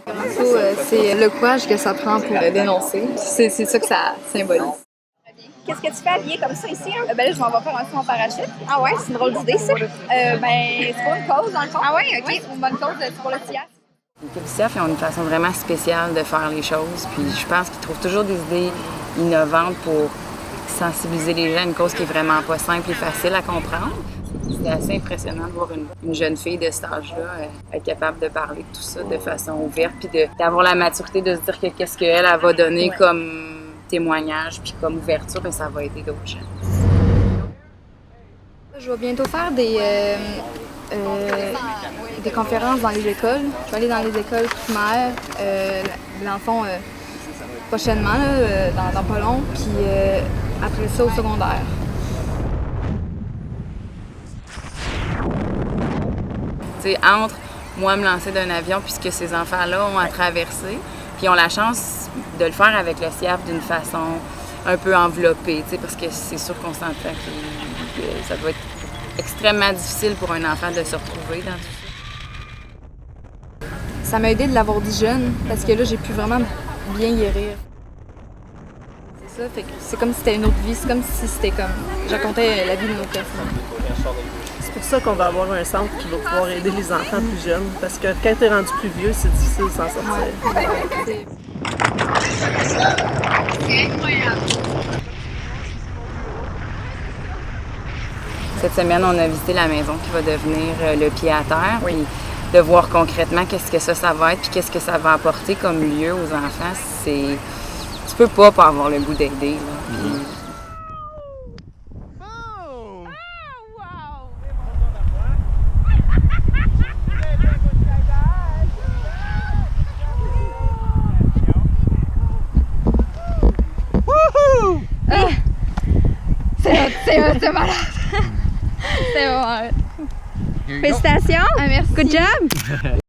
Manteau, c'est le courage que ça prend pour dénoncer. C'est ça que ça symbolise. Qu'est-ce que tu fais habillé comme ça ici? Hein? Ben là, je m'en vais faire un saut en parachute. Ah ouais, c'est une drôle d'idée ça. C'est pour une cause, dans le fond. Ah ouais, ok. Oui, c'est une bonne cause, c'est pour le CIAF. Les CIAF ont une façon vraiment spéciale de faire les choses. Puis je pense qu'ils trouvent toujours des idées innovantes pour sensibiliser les gens à une cause qui est vraiment pas simple et facile à comprendre. C'est assez impressionnant de voir une jeune fille de cet âge-là être capable de parler de tout ça de façon ouverte, puis d'avoir la maturité de se dire que qu'est-ce qu'elle va donner comme témoignage, puis comme ouverture, bien, ça va aider d'autres gens. Je vais bientôt faire des conférences dans les écoles. Je vais aller dans les écoles primaires, dans le fond, prochainement, là, dans pas long, puis après ça au secondaire. T'sais, entre moi me lancer d'un avion puis ce que ces enfants-là ont à traverser, puis ils ont la chance de le faire avec le CIAF d'une façon un peu enveloppée, parce que c'est sûr qu'on s'entend que ça doit être extrêmement difficile pour un enfant de se retrouver dans tout ça. Ça m'a aidé de l'avoir dit jeune, parce que là, j'ai pu vraiment bien guérir. C'est ça, fait que c'est comme si c'était une autre vie, c'est comme si c'était comme... Je racontais la vie d'une autre personne. C'est pour ça qu'on va avoir un centre qui va pouvoir aider les enfants plus jeunes, parce que quand tu es rendu plus vieux, c'est difficile de s'en sortir. C'est incroyable. Cette semaine, on a visité la maison qui va devenir le pied à terre, puis de voir concrètement qu'est-ce que ça va être, puis qu'est-ce que ça va apporter comme lieu aux enfants. Tu peux pas avoir le goût d'aider. C'est malade! C'est bon. Félicitations! Ah, merci. Good job!